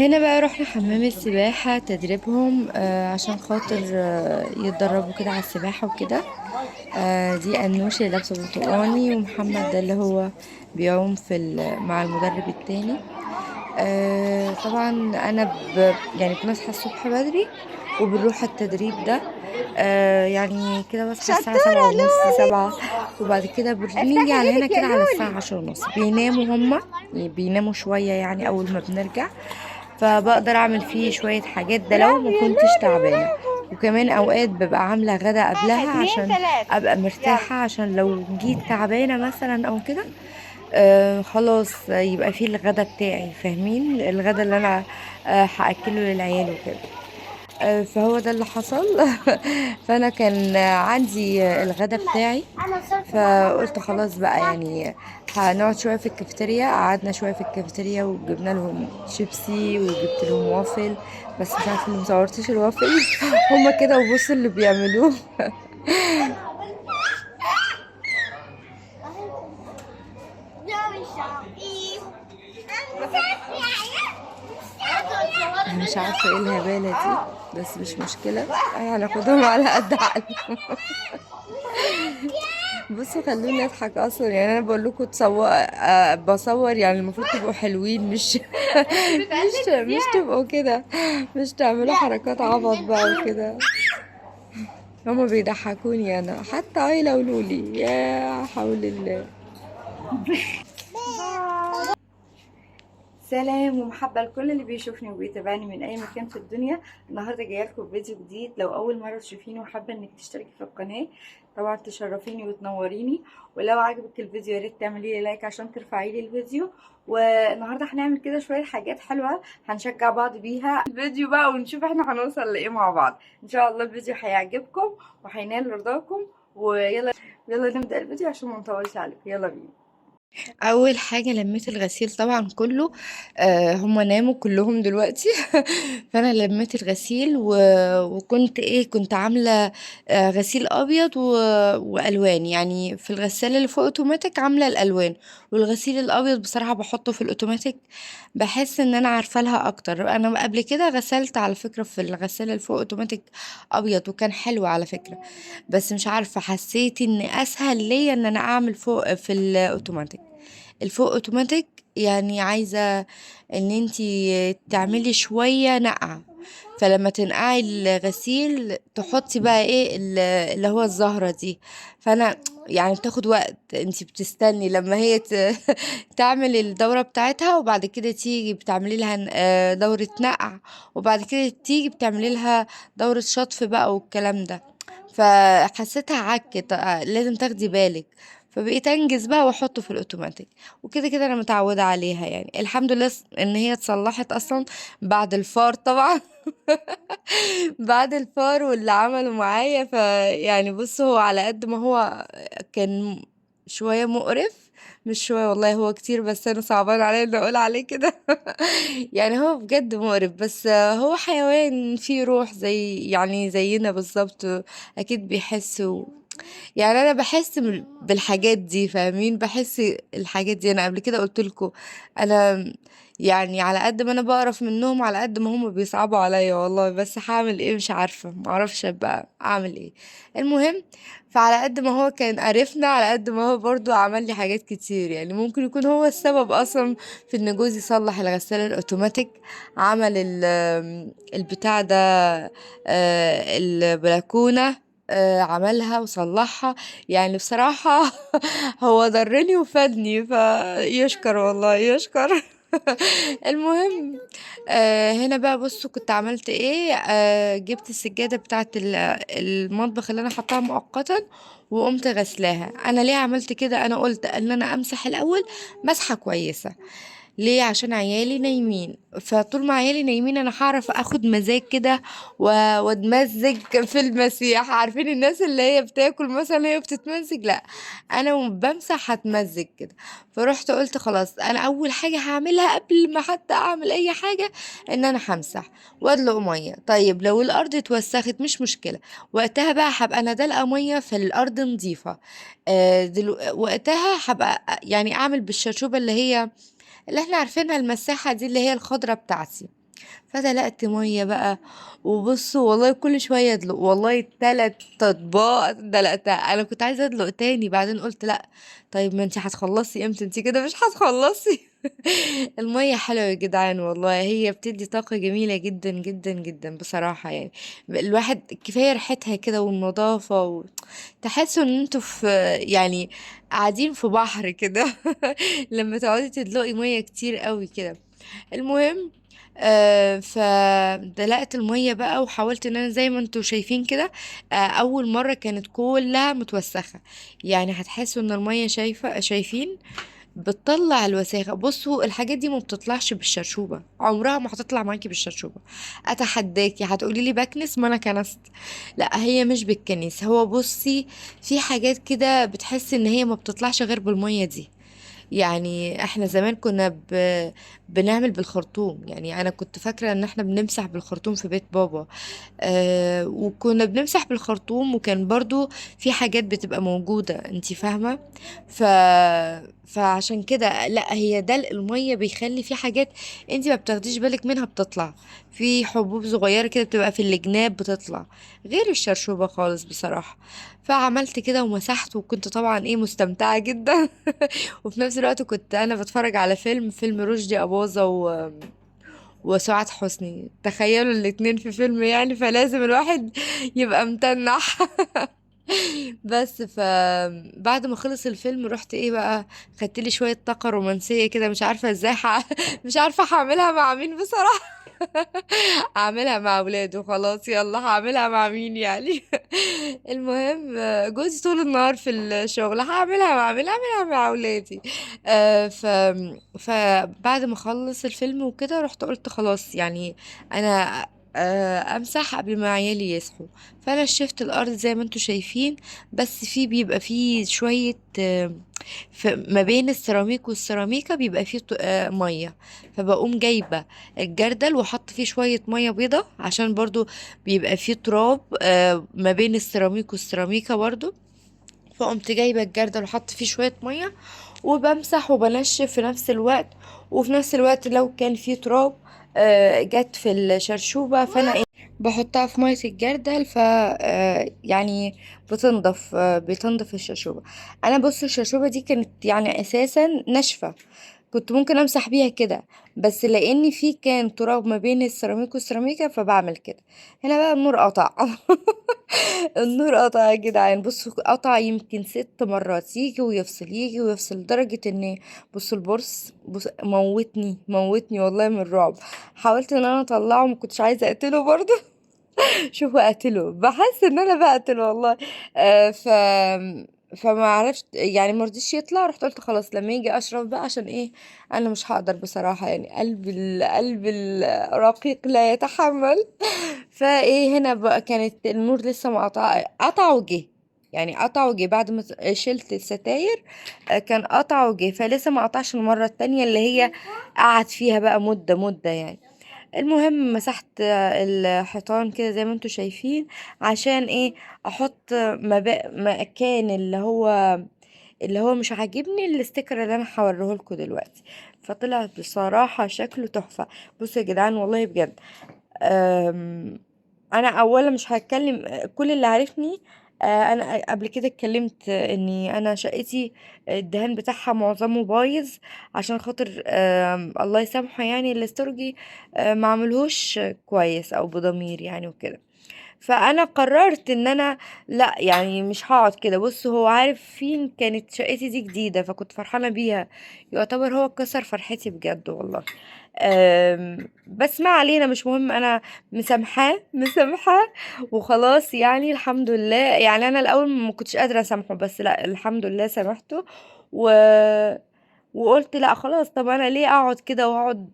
هنا بقى رحنا حمام السباحة تدريبهم عشان خاطر يتدربوا كده على السباحة وكده. دي أنوش اللي لابسة برتقاني، ومحمد ده اللي هو بيعوم مع المدرب التاني. طبعا أنا يعني بنصحى الصبح بدري وبنروح التدريب ده. يعني كده بصحى الساعة شطورة 7:30 لولي. 7. وبعد كده بنيجي افتحي على هنا ايدك يا كده على الساعة لولي. 10:30. بيناموا هما، يعني بيناموا شوية يعني أول ما بنرجع، فبقدر اعمل فيه شوية حاجات ده لو برافو ما يا كنتش لولي، تعبانة. برافو. وكمان اوقات ببقى عاملة غدا واحد قبلها اتنين عشان تلاتة. ابقى يلا. مرتاحة، عشان لو جيت تعبانة مثلا او كده خلاص يبقى فيه الغدا بتاعي، فاهمين؟ الغدا اللي انا هاكله للعيال وكده. فهو ده اللي حصل. فانا كان عندي الغدا بتاعي، انا وصلت مع ماما فقلت علشان خلاص بقى تساعدني. يعني هنقعد شويه في الكافيتيريا. قعدنا شويه في الكافيتيريا وجبنا لهم شيبسي وجبت لهم وافل، بس مش عارفه اللي مصورتش الوافل. هما كده وبصوا اللي بيعملوه. انا مش عارفه ايه الهباله دي، بس مش مشكله، هناخدهم على قد عقلهم. بصوا خلوني اضحك اصلا، يعني انا بقول لكم تصور بصور، يعني المفروض تبقوا حلوين، مش مش تبقوا كده، مش تعملوا حركات عبط بقى وكده. هما بيضحكوني انا، حتى عيلة ولولي، يا حول الله. سلام ومحبة لكل اللي بيشوفني وبيتابعني من أي مكان في الدنيا. النهاردة جاية لكم فيديو جديد. لو أول مرة تشوفيني وحابة إنك تشتركي في القناة، طبعا تشرفيني وتنوريني. ولو عجبك الفيديو يا ريت تعملي لي لايك عشان ترفعي لي الفيديو. والنهارده هنعمل كده شوية حاجات حلوة هنشجع بعض بيها الفيديو بقى، ونشوف احنا هنوصل لإيه مع بعض. إن شاء الله الفيديو هيعجبكم وهينال رضاكم. ويلا يلا نبدأ الفيديو عشان ما نطولش عليكم. يلا بينا. اول حاجه لميت الغسيل طبعا كله. هما ناموا كلهم دلوقتي. فانا لميت الغسيل وكنت كنت عامله غسيل ابيض والوان، يعني في الغساله اللي فوق اوتوماتيك عامله الالوان، والغسيل الابيض بصراحه بحطه في الاوتوماتيك. بحس ان انا عارفه لها اكتر. انا قبل كده غسلت على فكره في الغساله اللي فوق اوتوماتيك ابيض، وكان حلو على فكره. بس مش عارفه، حسيت ان اسهل ليا ان انا اعمل فوق في الاوتوماتيك. الفوق اوتوماتيك يعني عايزة ان انتي تعملي شوية نقعة، فلما تنقعي الغسيل تحطي بقى اللي هو الزهرة دي. فانا يعني بتاخد وقت، انتي بتستني لما هي تعمل الدورة بتاعتها، وبعد كده تيجي بتعملي لها دورة نقع، وبعد كده تيجي بتعملي لها دورة شطف بقى والكلام ده. فحسيتها عكت، لازم تاخدي بالك. فبقيت انجز بقى واحطه في الاوتوماتيك. وكده كده انا متعوده عليها، يعني الحمد لله ان هي اتصلحت اصلا بعد الفار طبعا. بعد الفار واللي عمله معايا. يعني بص، هو على قد ما هو كان شويه مقرف، مش شويه والله هو كتير، بس انا صعبان عليا ان اقول عليه كده. يعني هو بجد مقرف، بس هو حيوان فيه روح يعني زينا بالظبط. اكيد بيحس يعني انا بحس بالحاجات دي، فاهمين؟ بحس الحاجات دي. انا قبل كده قلت لكم انا يعني على قد ما انا بقرف منهم، على قد ما هم بيصعبوا عليا والله. بس هعمل ايه؟ مش عارفه، ما اعرفش ابقى اعمل ايه. المهم، فعلى قد ما هو كان قرفنا، على قد ما هو برضو عمل لي حاجات كتير. يعني ممكن يكون هو السبب اصلا في ان جوزي يصلح الغسالة الاوتوماتيك. عمل البتاع ده، البلكونة، عملها وصلحها. يعني بصراحة هو ضرني وفادني، فيشكر والله يشكر. المهم، هنا بقى بصوا كنت عملت ايه. جبت السجادة بتاعت المطبخ اللي انا حطاها مؤقتا، وقمت غسلاها. انا ليه عملت كده؟ انا قلت ان انا امسح الاول مسحة كويسة. ليه؟ عشان عيالي نايمين، فطول ما عيالي نايمين انا هعرف اخد مزاج كده واتمزج في المسيح. عارفين الناس اللي هي بتاكل مثلا هي بتتمزج؟ لا، انا بمسح هتمزج كده. فرحت قلت خلاص، انا اول حاجة هعملها قبل ما حتى اعمل اي حاجة ان انا همسح وادلق مية. طيب لو الارض اتوسخت مش مشكلة، وقتها بقى هبقى انا دلقة مية في الارض نظيفة. وقتها هبقى يعني اعمل بالشرشوبة اللي احنا عارفينها، المساحة دي اللي هي الخضرة بتاعتي. فدلقت ميه بقى. وبصوا والله كل شويه ادلق، والله 3 اطباق دلقتها. انا كنت عايزه ادلق تاني، بعدين قلت لا، طيب ما انتي هتخلصي امتى؟ انتي كده مش هتخلصي. الميه حلوه يا جدعان والله، هي بتدي طاقه جميله جدا جدا جدا بصراحه يعني. الواحد كفايه ريحتها كده والنظافه تحسوا ان انتوا في، يعني قاعدين في بحر كده. لما تقعدي تدلقي ميه كتير قوي كده. المهم، فدلقت المية بقى وحاولت ان انا زي ما انتوا شايفين كده. اول مرة كانت كلها متوسخة. يعني هتحسوا ان المية شايفين بتطلع الوساخة. بصوا الحاجات دي ما بتطلعش بالشرشوبة، عمرها ما هتطلع معاكي بالشرشوبة. اتحداكي هتقولي لي بكنس، ما انا كنست. لا هي مش بالكنيس، هو بصي في حاجات كده بتحس ان هي ما بتطلعش غير بالمية دي. يعني احنا زمان كنا بنعمل بالخرطوم. يعني انا كنت فاكرة ان احنا بنمسح بالخرطوم في بيت بابا. وكنا بنمسح بالخرطوم، وكان برضو في حاجات بتبقى موجودة، انتي فاهمة. ف فعشان كده لا، هي دلق المية بيخلي في حاجات انتي ما بتاخديش بالك منها بتطلع. في حبوب صغيرة كده بتبقى في الجناب بتطلع، غير الشرشوبة خالص بصراحة. فعملت كده ومسحت، وكنت طبعا ايه مستمتعة جدا. وفي نفس الوقت كنت انا بتفرج على فيلم رشدي أباظة وسعاد حسني. تخيلوا الاتنين في فيلم يعني، فلازم الواحد يبقى متنح. بس بعد ما خلص الفيلم رحت ايه بقى، خدت لي شوية طاقة رومانسية كده، مش عارفة ازاي مش عارفة هعملها مع مين بصراحة. اعملها مع اولاد وخلاص، يلا هعملها مع مين يعني. المهم جوزي طول النهار في الشغل، هعملها مع مين؟ اعملها مع اولادي. آه، ف فبعد ما خلص الفيلم وكده رحت قلت خلاص يعني انا امسح قبل ما عيالي يصحوا. فانا شفت الارض زي ما انتوا شايفين، بس بيبقى فيه شوية ما بين السيراميك والسيراميكا بيبقى فيه مية. فبقوم جايبة الجردل وحط فيه شوية مية بيضة، عشان برضو بيبقى فيه تراب ما بين السيراميك والسيراميكا برضو. فقمت جايبة الجردل وحط فيه شوية مية، وبمسح وبنشف في نفس الوقت. وفي نفس الوقت لو كان فيه تراب جت في الشرشوبة، فانا ايه بحطها في مية الجردل. يعني بتنضف بتنضف الشرشوبة. انا بص الشرشوبة دي كانت يعني اساسا ناشفة، كنت ممكن امسح بيها كده، بس لاني في كان تراب ما بين السيراميك والسيراميكا فبعمل كده. هنا بقى النور قطع. النور قطع يا جدعان، بصوا قطع يمكن 6 مرات، يجي ويفصل يجي ويفصل، لدرجة ان بصوا البورس بص موتني موتني والله من الرعب. حاولت ان انا اطلعه، ما كنتش عايزة اقتله برضه. شوفوا قتله، بحس ان انا بقتل والله. آه ف فما عرفت يعني، ما رضيش يطلع. رحت قلت خلاص لما يجي اشرف بقى، عشان ايه انا مش هقدر بصراحة يعني، قلب الرقيق لا يتحمل. فايه هنا بقى كانت النور لسه ما قطع وجه. يعني قطع وجه بعد ما شلت الستاير. كان قطع وجه، فلسه ما قطعش المرة التانية اللي هي قعد فيها بقى مدة يعني. المهم مسحت الحيطان كده زي ما انتوا شايفين. عشان ايه؟ احط مكان اللي هو مش عاجبني الاستيكر اللي انا هوريه لكم دلوقتي. فطلع بصراحة شكله تحفة. بصوا يا جدعان والله بجد. انا اولا مش هتكلم، كل اللي عارفني انا قبل كده اتكلمت اني انا شقتي الدهان بتاعها معظمه بايظ، عشان خاطر الله يسامحه يعني الاستورجي ما عملهوش كويس او بضمير يعني وكده. فانا قررت ان انا لا يعني مش هقعد كده. بص هو عارف فين كانت شقتي دي جديدة، فكنت فرحانة بيها. يعتبر هو كسر فرحتي بجد والله. بس ما علينا مش مهم، انا مسامحاه مسامحاه وخلاص يعني الحمد لله. يعني انا الاول ما كنتش قادرة اسامحه، بس لا الحمد لله سامحته. و وقلت لا خلاص، طب انا ليه اقعد كده واقعد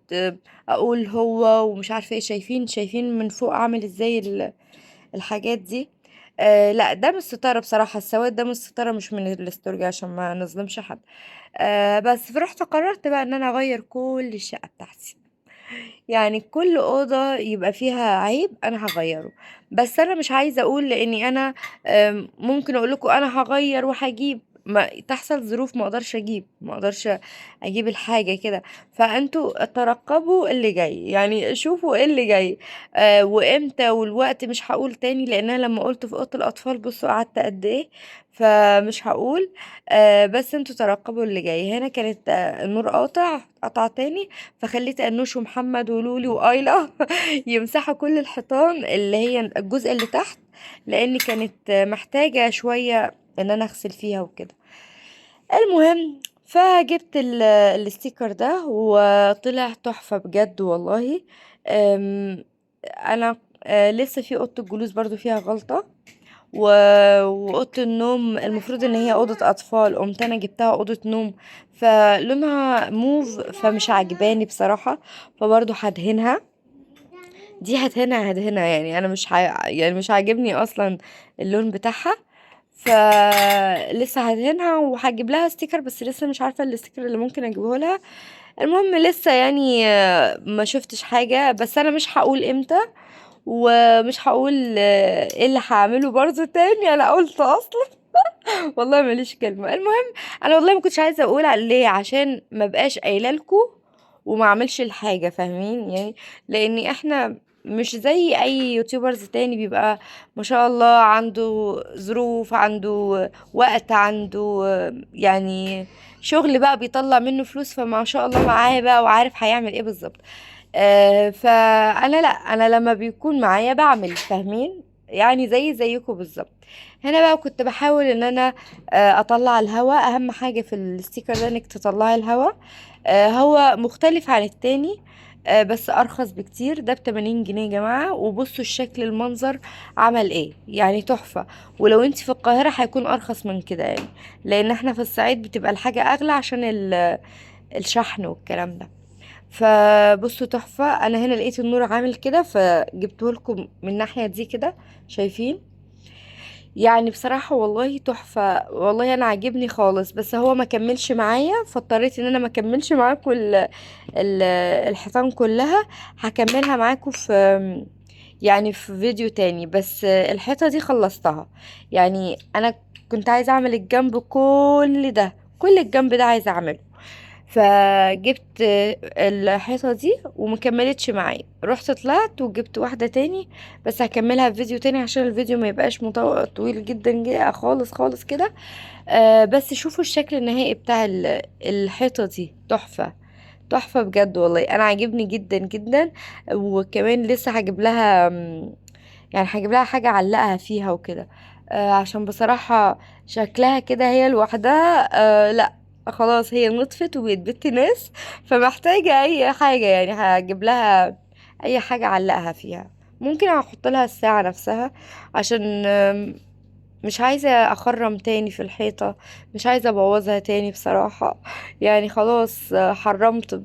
اقول هو ومش عارفه ايه. شايفين من فوق عامل ازاي الحاجات دي. لا ده مش ستارة بصراحة، السواد ده مش ستارة، مش من الاستورج عشان ما نظلمش حد. بس فرحت قررت بقى ان انا اغير كل الشقة بتاعتي. يعني كل أوضة يبقى فيها عيب أنا هغيره. بس أنا مش عايزة أقول لأني أنا ممكن أقول لكم أنا هغير وهجيب. ما تحصل ظروف ما اقدرش اجيب الحاجة كده. فانتوا ترقبوا اللي جاي، يعني شوفوا ايه اللي جاي وامتى والوقت. مش هقول تاني لان انا لما قلت في اوضه الاطفال بصوا قعدت قد ايه، فمش هقول. بس انتوا ترقبوا اللي جاي. هنا كانت النور قطع تاني، فخليت انوش ومحمد ولولي وايلا يمسحوا كل الحيطان اللي هي الجزء اللي تحت، لان كانت محتاجة شوية ان انا اغسل فيها وكده. المهم فجبت الستيكر ده وطلع تحفة بجد والله. أم، انا لسه في اوضه الجلوس برضو فيها غلطة، واوضه النوم المفروض ان هي اوضه اطفال، قمت انا جبتها اوضه نوم فلونها موف، فمش عجباني بصراحه، فبرضو هدهنها. دي هدهنها يعني انا يعني مش عاجبني اصلا اللون بتاعها، فلسه هدهنها وهجيب لها ستيكر، بس لسه مش عارفه الستيكر اللي ممكن اجيبه لها. المهم لسه يعني ما شفتش حاجه، بس انا مش هقول امتى ومش هقول ايه اللي هعمله برضو تاني، انا قلت اصلا والله ماليش كلمه. المهم انا والله ما كنتش عايزه اقول ليه، عشان ما بقاش قايله لكم وما اعملش الحاجه، فاهمين يعني؟ لان احنا مش زي اي يوتيوبرز تاني بيبقى ما شاء الله عنده ظروف، عنده وقت، عنده يعني شغل بقى بيطلع منه فلوس، فما شاء الله معاه بقى وعارف هيعمل ايه بالظبط. فانا لا، انا لما بيكون معايا بعمل، فاهمين يعني؟ زيكم بالظبط. هنا بقى كنت بحاول ان انا اطلع الهواء. اهم حاجة في الستيكر ده انك تطلعي الهواء. هو مختلف عن التاني بس ارخص بكتير. ده ب80 جنيه يا جماعة، وبصوا الشكل المنظر عمل ايه، يعني تحفة. ولو انت في القاهرة هيكون ارخص من كده يعني، لان احنا في الصعيد بتبقى الحاجة اغلى عشان الشحن والكلام ده. فبصوا تحفة. انا هنا لقيت النور عامل كده فجبته لكم من الناحية دي كده، شايفين؟ يعني بصراحة والله تحفة والله، انا عاجبني خالص. بس هو ما كملش معايا، فاضطريت ان انا ما كملش معاكم الحيطان كلها. هكملها معاكم في يعني في فيديو تاني. بس الحيطة دي خلصتها. يعني انا كنت عايزة اعمل الجنب كل ده، كل الجنب ده عايزة اعمله. فجبت الحيطة دي ومكملتش معايا، رحت طلعت وجبت واحدة تاني. بس هكملها في فيديو تاني عشان الفيديو ما يبقاش طويل جدا خالص خالص كده. بس شوفوا الشكل النهائي بتاع الحيطة دي، تحفة تحفة بجد والله. انا عاجبني جدا جدا. وكمان لسه هجيب لها يعني هجيب لها حاجة اعلقها فيها وكده. عشان بصراحة شكلها كده هي لوحدها لا، خلاص هي نطفت وبقت بنت ناس، فمحتاجة اي حاجة يعني. هجيب لها اي حاجة اعلقها فيها. ممكن احط لها الساعة نفسها، عشان مش عايزة اخرم تاني في الحيطة، مش عايزة ابوظها تاني بصراحة. يعني خلاص حرمت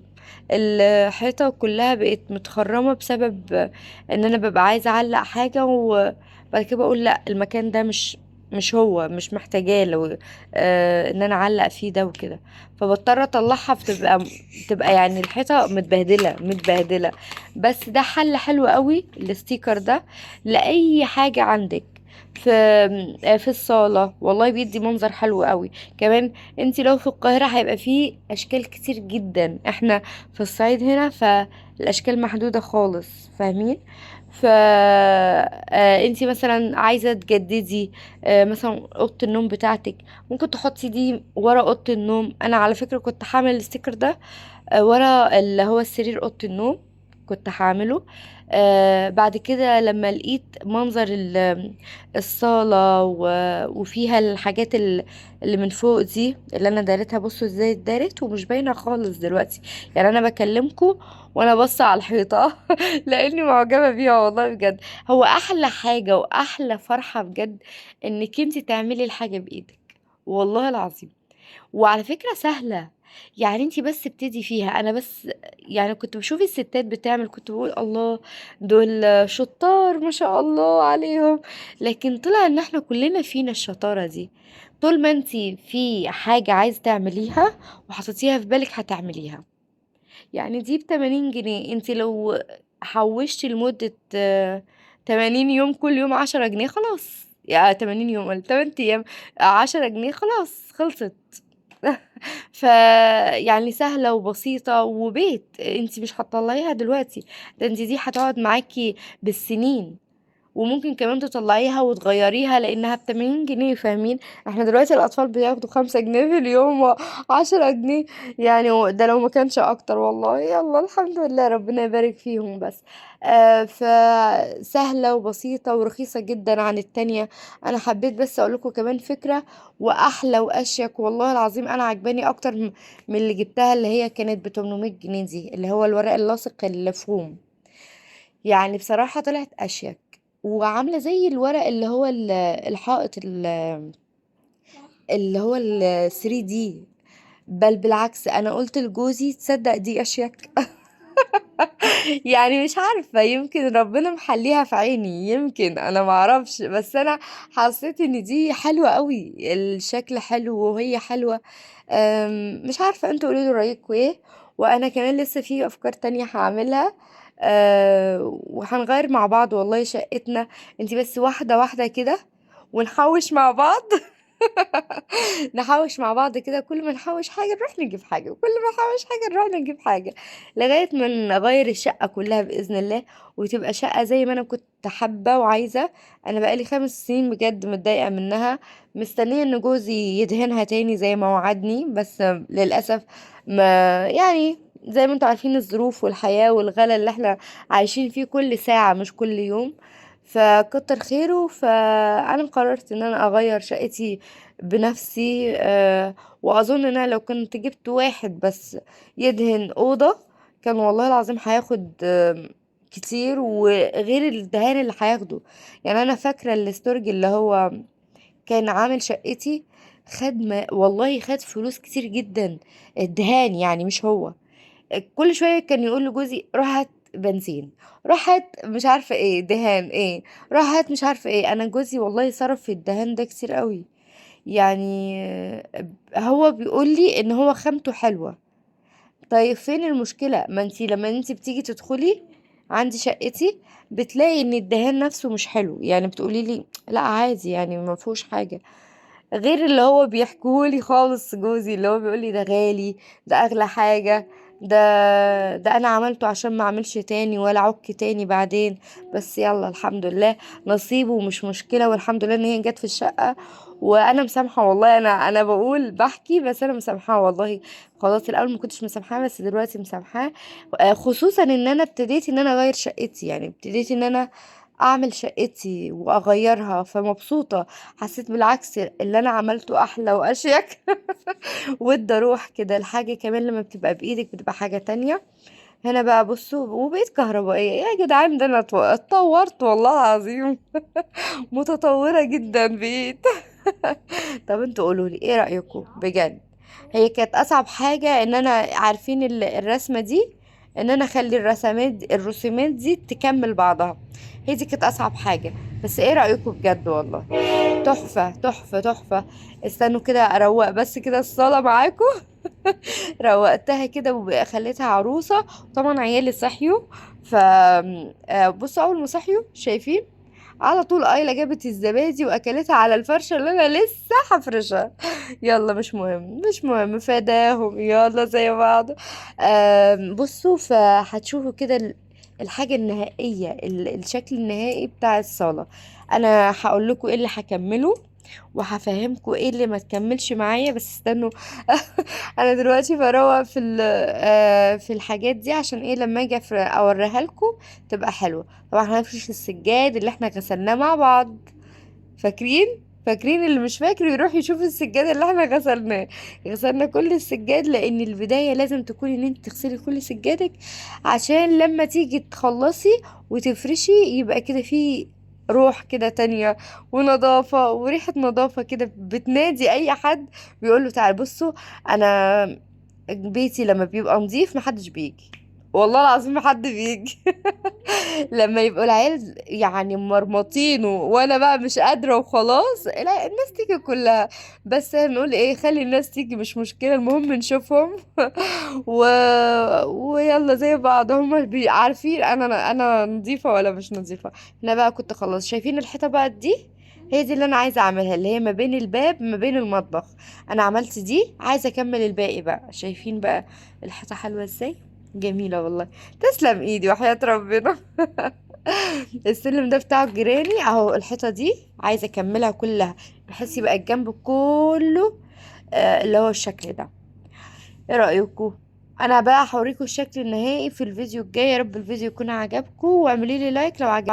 الحيطة كلها، بقت متخرمة بسبب ان انا ببقى عايزة اعلق حاجة وبعد كده بقول لا، المكان ده مش هو مش محتاجاه لو ان انا اعلق فيه ده وكده. فبضطر اطلعها، بتبقى يعني الحيطة متبهدلة. بس ده حل حلو قوي الستيكر ده لأي حاجة عندك في الصالة، والله بيدي منظر حلو قوي. كمان انت لو في القاهرة هيبقى فيه اشكال كتير جدا، احنا في الصعيد هنا فالاشكال محدودة خالص، فاهمين؟ ف انت مثلا عايزة تجددي مثلا اوضة النوم بتاعتك، ممكن تحطي دي ورا اوضة النوم. انا على فكرة كنت حامل الستيكر ده ورا اللي هو السرير اوضه النوم، كنت هعمله. بعد كده لما لقيت منظر الصالة وفيها الحاجات اللي من فوق دي اللي انا دارتها، بصوا ازاي اتدارت ومش باينة خالص دلوقتي. يعني انا بكلمكم وانا باصة على الحيطة لاني معجبة بيها والله بجد. هو احلى حاجة واحلى فرحة بجد انك انت تعملي الحاجة بايدك، والله العظيم. وعلى فكرة سهلة، يعني انتي بس ابتدي فيها. انا بس يعني كنت بشوف الستات بتعمل، كنت بقول الله دول شطار ما شاء الله عليهم. لكن طلع ان احنا كلنا فينا الشطارة دي، طول ما انتي في حاجة عايز تعمليها وحطيتيها في بالك هتعمليها. يعني دي ب80 جنيه، انتي لو حوشتي لمدة 80 يوم كل يوم 10 جنيه خلاص، يا 80 يوم ولا 8 ايام، 10 جنيه خلاص خلصت. ف يعني سهلة وبسيطة وبيت انت مش هتطلعيها دلوقتي، ده انت دي هتقعد معاكي بالسنين، وممكن كمان تطلعيها وتغيريها لانها ب80 جنيه، فاهمين؟ احنا دلوقتي الاطفال بياخدوا 5 جنيه في اليوم و10 جنيه، يعني ده لو ما كانش اكتر والله. يلا الحمد لله، ربنا يبارك فيهم بس. فسهلة وبسيطة ورخيصة جدا عن التانية. انا حبيت بس اقول لكم كمان فكرة، واحلى واشيك والله العظيم، انا عجباني اكتر من اللي جبتها، اللي هي كانت ب 800 جنيه دي، اللي هو الورق اللاصق المفهوم. يعني بصراحة طلعت أشيك، وعاملة زي الورق اللي هو الحائط اللي هو 3D. بل بالعكس، أنا قلت لجوزي تصدق دي أشيك. يعني مش عارفة، يمكن ربنا محليها في عيني، يمكن أنا معرفش، بس أنا حسيت إن دي حلوة قوي، الشكل حلو وهي حلوة. مش عارفة، انتوا قولوا لي رأيكم ايه. وانا كمان لسه في افكار تانية هعملها. وهنغير مع بعض والله شقتنا، انتي بس واحدة واحدة كده، ونحوش مع بعض. نحوش مع بعض كده، كل ما نحوش حاجة نروح نجيب حاجة، وكل ما نحوش حاجة نروح نجيب حاجة، لغاية ما نغير الشقة كلها بإذن الله، وتبقى شقة زي ما أنا كنت حابة وعايزة. أنا بقالي 5 سنين بجد متضايقة منها، مستنية إن جوزي يدهنها تاني زي ما وعدني، بس للأسف ما يعني، زي ما انتوا عارفين الظروف والحياة والغلا اللي احنا عايشين فيه كل ساعة مش كل يوم. فكتر خيره، فأنا قررت إن أنا أغير شقتي بنفسي. واظن ان انا لو كنت جبت واحد بس يدهن اوضه، كان والله العظيم هياخد كتير، وغير الدهان اللي هياخده. يعني انا فاكره الاستورج اللي هو كان عامل شقتي، والله خد فلوس كتير جدا الدهان، يعني مش هو. كل شويه كان يقول لجوزي روح هات بنزين، روح هات مش عارفه ايه دهان ايه، روح هات مش عارفه ايه. انا جوزي والله صرف في الدهان ده كتير قوي. يعني هو بيقول لي ان هو خامته حلوة. طيب فين المشكلة؟ ما انتي لما انتي بتيجي تدخلي عندي شقتي بتلاقي ان الدهان نفسه مش حلو، يعني بتقولي لي لا عادي يعني ما فيهوش حاجة. غير اللي هو بيحكولي خالص جوزي، اللي هو بيقولي ده غالي، ده اغلى حاجة، ده انا عملته عشان ما اعملش تاني ولا عك تاني بعدين. بس يلا الحمد لله، نصيبه ومش مشكلة، والحمد لله ان هي جت في الشقة، وانا مسامحة والله. انا بقول بحكي بس انا مسامحاه والله. خلاص الاول ما كنتش مسامحاه، بس دلوقتي مسامحاه. خصوصا ان انا ابتديت ان انا اغير شقتي، يعني ابتديت ان انا اعمل شقتي واغيرها، فمبسوطة. حسيت بالعكس اللي انا عملته احلى واشيك. وادى روح كده الحاجة، كمان لما بتبقى بايدك بتبقى حاجة تانية. هنا بقى بصوا، وبقيت كهربائية يا جدعان، ده انا اتطورت والله العظيم. متطورة جدا بقيت. طب انتوا قولوا لي ايه رأيكم بجد؟ هي كانت اصعب حاجة ان انا عارفين الرسمة دي، ان انا اخلي الرسومات دي تكمل بعضها، هي دي كانت اصعب حاجة. بس ايه رأيكم بجد والله؟ تحفة تحفة تحفة. استنوا كده اروق بس كده الصالة معاكم. روقتها كده وخليتها عروسة. طبعا عيالي صحيوا، ف بصوا اول ما صحيوا شايفين، على طول ايلا جابت الزبادي واكلتها على الفرشه اللي انا لسه هفرشها. يلا مش مهم مش مهم، فداهم يلا زي بعض. بصوا فهتشوفوا كده الحاجه النهائيه، الشكل النهائي بتاع الصاله. انا هقول لكم ايه اللي هكمله، وهفهمكم ايه اللي ما تكملش معايا، بس استنوا. انا دلوقتي بروق في الحاجات دي، عشان ايه لما اجي اوريها لكم تبقى حلوه. طبعا هنفرش السجاد اللي احنا غسلناه مع بعض، فاكرين؟ فاكرين؟ اللي مش فاكر يروح يشوف السجاد اللي احنا غسلناه. غسلنا كل السجاد، لان البدايه لازم تكوني ان انت تغسلي كل سجادك، عشان لما تيجي تخلصي وتفرشي يبقى كده في روح كده تانية، ونظافة وريحة نظافة كده بتنادي أي حد، بيقوله تعال بصوا. أنا بيتي لما بيبقى نظيف محدش بيجي، والله العظيم محد بيجي. لما يبقوا العيال يعني مرمطينه وانا بقى مش قادره وخلاص، لا الناس تيجي كلها. بس هنقول ايه، خلي الناس تيجي مش مشكله، المهم نشوفهم. و... ويلا زي بعض، هما عارفين انا نظيفه ولا مش نظيفه. انا بقى كنت خلاص شايفين الحيطه بقى دي، هي دي اللي انا عايزه اعملها، اللي هي ما بين الباب ما بين المطبخ. انا عملت دي، عايزه اكمل الباقي بقى. شايفين بقى الحيطه حلوه ازاي؟ جميله والله. تسلم ايدي وحياة ربنا. السلم ده بتاع جيراني اهو. الحيطه دي عايزه اكملها كلها، بحيث يبقى الجنب كله اللي هو الشكل ده. ايه رايكم؟ انا بقى هوريكم الشكل النهائي في الفيديو الجاي. يا رب الفيديو يكون عجبكم، واعملي لي لايك لو عجبك.